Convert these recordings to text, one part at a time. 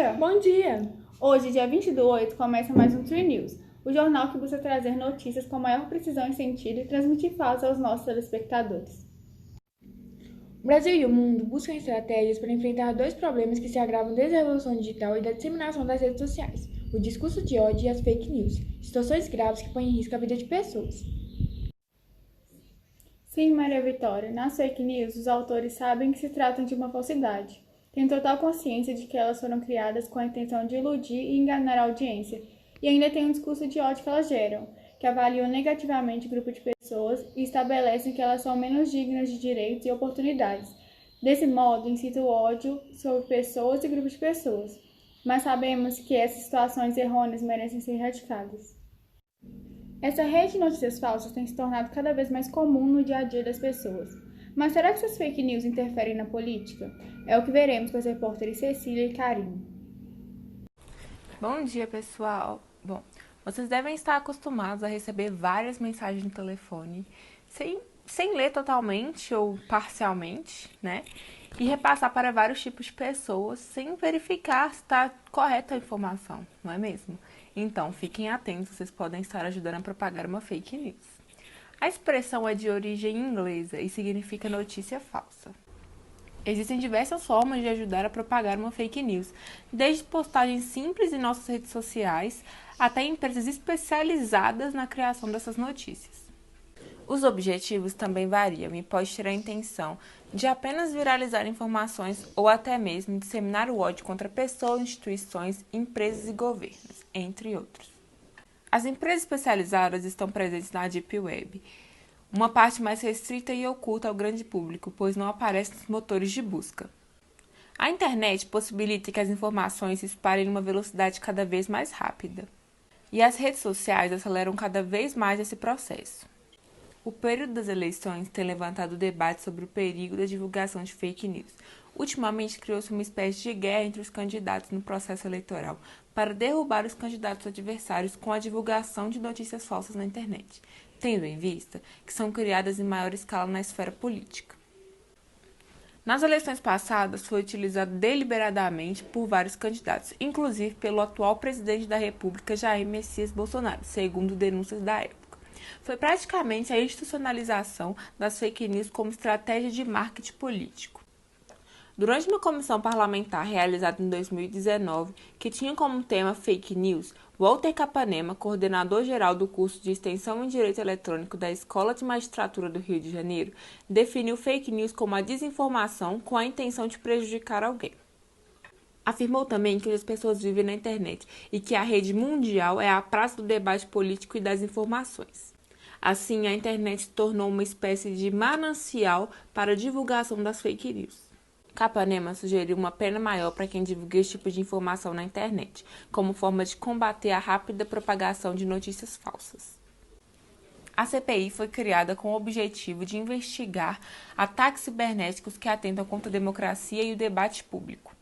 dia! Bom dia! Hoje, dia 20/8, começa mais um True News, o jornal que busca trazer notícias com maior precisão e sentido e transmitir fatos aos nossos telespectadores. O Brasil e o mundo buscam estratégias para enfrentar dois problemas que se agravam desde a revolução digital e da disseminação das redes sociais: o discurso de ódio e as fake news, situações graves que põem em risco a vida de pessoas. Sim, Maria Vitória, nas fake news, os autores sabem que se tratam de uma falsidade. Têm total consciência de que elas foram criadas com a intenção de iludir e enganar a audiência, e ainda tem um discurso de ódio que elas geram, que avaliam negativamente o grupo de pessoas e estabelecem que elas são menos dignas de direitos e oportunidades. Desse modo, incita o ódio sobre pessoas e grupos de pessoas. Mas sabemos que essas situações errôneas merecem ser erradicadas. Essa rede de notícias falsas tem se tornado cada vez mais comum no dia a dia das pessoas. Mas será que essas fake news interferem na política? É o que veremos com as repórteres Cecília e Karine. Bom dia, pessoal! Bom, vocês devem estar acostumados a receber várias mensagens no telefone, sem ler totalmente ou parcialmente, né? E repassar para vários tipos de pessoas sem verificar se está correta a informação, não é mesmo? Então, fiquem atentos, vocês podem estar ajudando a propagar uma fake news. A expressão é de origem inglesa e significa notícia falsa. Existem diversas formas de ajudar a propagar uma fake news, desde postagens simples em nossas redes sociais até empresas especializadas na criação dessas notícias. Os objetivos também variam e pode ter a intenção de apenas viralizar informações ou até mesmo disseminar o ódio contra pessoas, instituições, empresas e governos, entre outros. As empresas especializadas estão presentes na Deep Web, uma parte mais restrita e oculta ao grande público, pois não aparece nos motores de busca. A internet possibilita que as informações se espalhem numa velocidade cada vez mais rápida, e as redes sociais aceleram cada vez mais esse processo. O período das eleições tem levantado o debate sobre o perigo da divulgação de fake news. Ultimamente criou-se uma espécie de guerra entre os candidatos no processo eleitoral para derrubar os candidatos adversários com a divulgação de notícias falsas na internet, tendo em vista que são criadas em maior escala na esfera política. Nas eleições passadas, foi utilizado deliberadamente por vários candidatos, inclusive pelo atual presidente da República, Jair Messias Bolsonaro, segundo denúncias da época. Foi praticamente a institucionalização das fake news como estratégia de marketing político. Durante uma comissão parlamentar realizada em 2019, que tinha como tema fake news, Walter Capanema, coordenador-geral do curso de Extensão em Direito Eletrônico da Escola de Magistratura do Rio de Janeiro, definiu fake news como a desinformação com a intenção de prejudicar alguém. Afirmou também que as pessoas vivem na internet e que a rede mundial é a praça do debate político e das informações. Assim, a internet se tornou uma espécie de manancial para a divulgação das fake news. Capanema sugeriu uma pena maior para quem divulga esse tipo de informação na internet, como forma de combater a rápida propagação de notícias falsas. A CPI foi criada com o objetivo de investigar ataques cibernéticos que atentam contra a democracia e o debate público.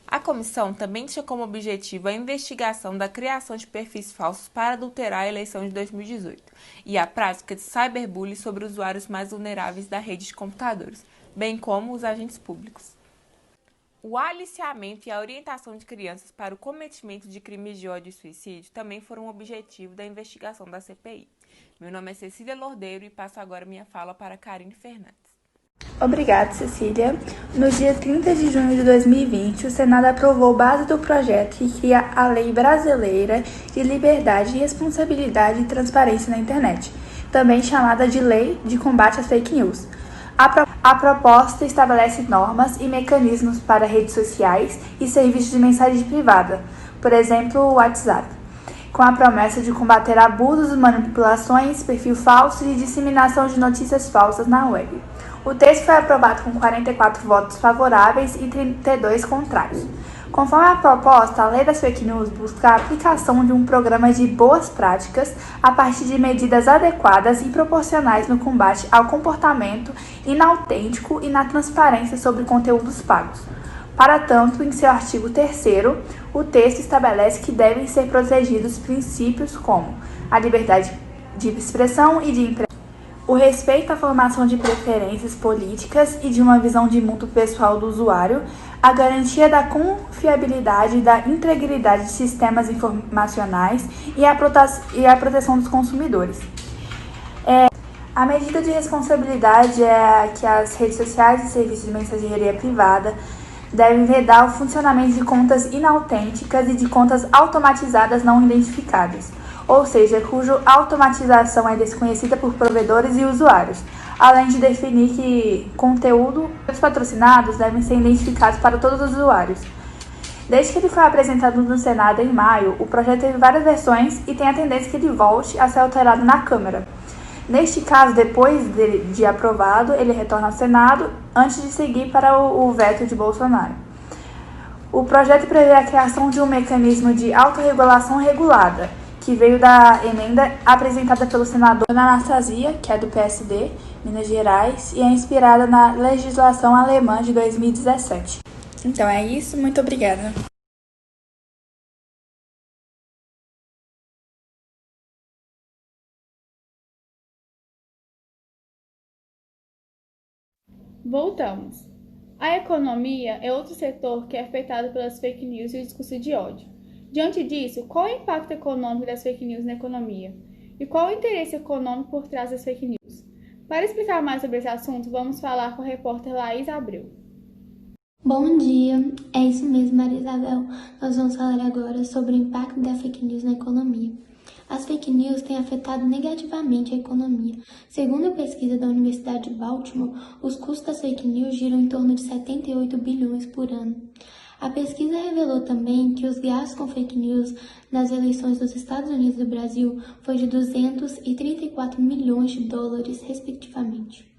A comissão também tinha como objetivo a investigação da criação de perfis falsos para adulterar a eleição de 2018 e a prática de cyberbullying sobre usuários mais vulneráveis da rede de computadores, bem como os agentes públicos. O aliciamento e a orientação de crianças para o cometimento de crimes de ódio e suicídio também foram um objetivo da investigação da CPI. Meu nome é Cecília Lordeiro e passo agora minha fala para Karine Fernandes. Obrigada, Cecília. No dia 30 de junho de 2020, o Senado aprovou base do projeto que cria a Lei Brasileira de Liberdade, Responsabilidade e Transparência na Internet, também chamada de Lei de Combate às Fake News. A proposta estabelece normas e mecanismos para redes sociais e serviços de mensagem privada, por exemplo, o WhatsApp, com a promessa de combater abusos, manipulações, perfil falso e disseminação de notícias falsas na web. O texto foi aprovado com 44 votos favoráveis e 32 contrários. Conforme a proposta, a Lei das Fake News busca a aplicação de um programa de boas práticas a partir de medidas adequadas e proporcionais no combate ao comportamento inautêntico e na transparência sobre conteúdos pagos. Para tanto, em seu artigo 3º, o texto estabelece que devem ser protegidos princípios como a liberdade de expressão e de imprensa. o respeito à formação de preferências políticas e de uma visão de mundo pessoal do usuário, a garantia da confiabilidade e da integridade de sistemas informacionais e a proteção dos consumidores. A medida de responsabilidade é que as redes sociais e serviços de mensageria privada devem vedar o funcionamento de contas inautênticas e de contas automatizadas não identificadas, ou seja, cuja automatização é desconhecida por provedores e usuários, além de definir que conteúdos patrocinados devem ser identificados para todos os usuários. Desde que ele foi apresentado no Senado em maio, o projeto teve várias versões e tem a tendência que ele volte a ser alterado na Câmara. Neste caso, depois de aprovado, ele retorna ao Senado antes de seguir para o veto de Bolsonaro. O projeto prevê a criação de um mecanismo de autorregulação regulada, que veio da emenda apresentada pelo senador Anastasia, que é do PSD, Minas Gerais, e é inspirada na legislação alemã de 2017. Então é isso, muito obrigada. Voltamos. A economia é outro setor que é afetado pelas fake news e o discurso de ódio. Diante disso, qual é o impacto econômico das fake news na economia? E qual é o interesse econômico por trás das fake news? Para explicar mais sobre esse assunto, vamos falar com a repórter Laís Abreu. Bom dia, é isso mesmo, Maria Isabel. Nós vamos falar agora sobre o impacto da fake news na economia. As fake news têm afetado negativamente a economia. Segundo a pesquisa da Universidade de Baltimore, os custos das fake news giram em torno de 78 bilhões por ano. A pesquisa revelou também que os gastos com fake news nas eleições dos Estados Unidos e do Brasil foi de 234 milhões de dólares, respectivamente.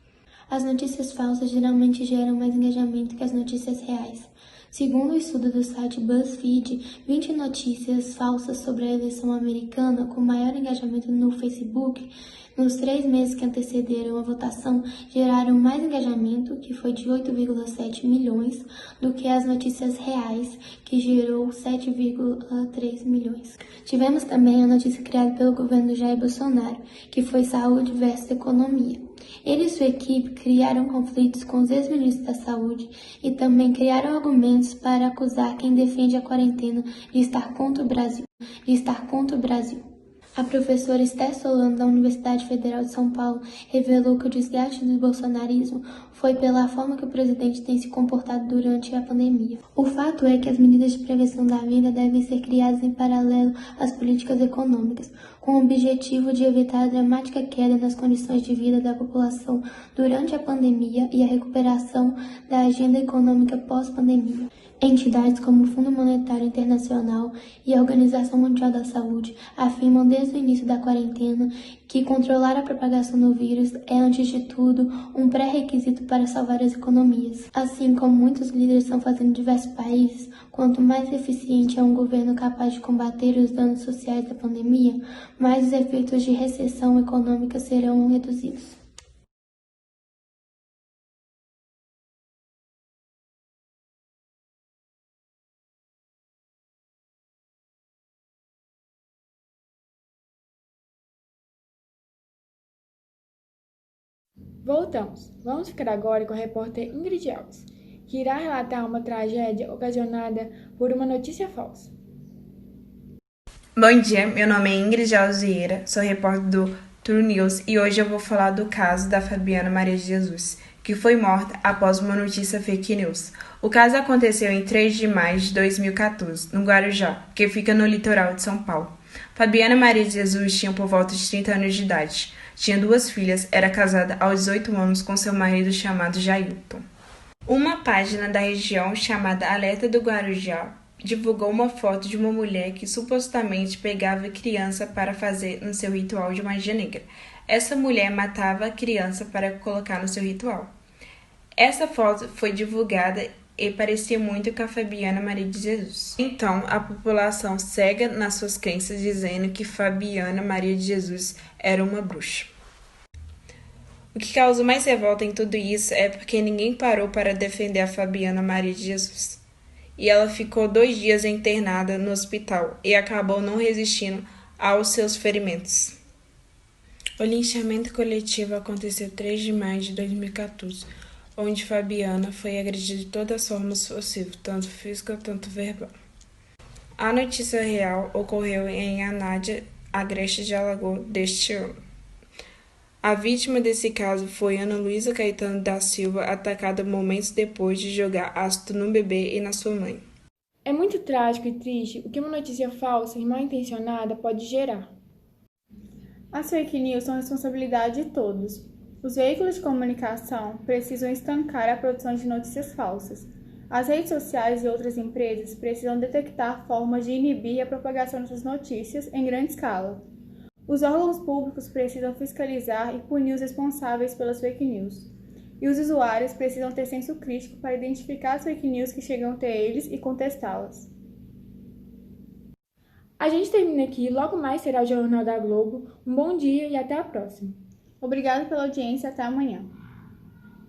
As notícias falsas geralmente geram mais engajamento que as notícias reais. Segundo o estudo do site BuzzFeed, 20 notícias falsas sobre a eleição americana com maior engajamento no Facebook nos 3 meses que antecederam a votação geraram mais engajamento, que foi de 8,7 milhões, do que as notícias reais, que gerou 7,3 milhões. Tivemos também a notícia criada pelo governo Jair Bolsonaro, que foi saúde versus economia. Ele e sua equipe criaram conflitos com os ex-ministros da Saúde e também criaram argumentos para acusar quem defende a quarentena de estar contra o Brasil. A professora Esther Solano, da Universidade Federal de São Paulo, revelou que o desgaste do bolsonarismo foi pela forma que o presidente tem se comportado durante a pandemia. O fato é que as medidas de prevenção da vida devem ser criadas em paralelo às políticas econômicas, com o objetivo de evitar a dramática queda nas condições de vida da população durante a pandemia e a recuperação da agenda econômica pós-pandemia. Entidades como o Fundo Monetário Internacional e a Organização Mundial da Saúde afirmam desde o início da quarentena que controlar a propagação do vírus é, antes de tudo, um pré-requisito para salvar as economias. Assim como muitos líderes estão fazendo em diversos países, quanto mais eficiente é um governo capaz de combater os danos sociais da pandemia, mais os efeitos de recessão econômica serão reduzidos. Voltamos. Vamos ficar agora com a repórter Ingrid Alves, que irá relatar uma tragédia ocasionada por uma notícia falsa. Bom dia, meu nome é Ingrid Alves Vieira, sou repórter do True News e hoje eu vou falar do caso da Fabiana Maria de Jesus, que foi morta após uma notícia fake news. O caso aconteceu em 3 de maio de 2014, no Guarujá, que fica no litoral de São Paulo. Fabiana Maria de Jesus tinha por volta de 30 anos de idade. Tinha 2 filhas, era casada aos 18 anos com seu marido chamado Jailton. Uma página da região chamada Alerta do Guarujá divulgou uma foto de uma mulher que supostamente pegava criança para fazer no seu ritual de magia negra. Essa mulher matava a criança para colocar no seu ritual. Essa foto foi divulgada e parecia muito com a Fabiana Maria de Jesus. Então, a população cega nas suas crenças, dizendo que Fabiana Maria de Jesus era uma bruxa. O que causou mais revolta em tudo isso é porque ninguém parou para defender a Fabiana Maria de Jesus. E ela ficou 2 dias internada no hospital e acabou não resistindo aos seus ferimentos. O linchamento coletivo aconteceu 3 de maio de 2014, onde Fabiana foi agredida de todas as formas possíveis, tanto física quanto verbal. A notícia real ocorreu em Anádia, Agreste de Alagoas, deste ano. A vítima desse caso foi Ana Luísa Caetano da Silva, atacada momentos depois de jogar ácido no bebê e na sua mãe. É muito trágico e triste o que uma notícia falsa e mal intencionada pode gerar. As fake news são responsabilidade de todos. Os veículos de comunicação precisam estancar a produção de notícias falsas. As redes sociais e outras empresas precisam detectar formas de inibir a propagação dessas notícias em grande escala. Os órgãos públicos precisam fiscalizar e punir os responsáveis pelas fake news. E os usuários precisam ter senso crítico para identificar as fake news que chegam até eles e contestá-las. A gente termina aqui, logo mais será o Jornal da Globo. Um bom dia e até a próxima. Obrigada pela audiência, até amanhã.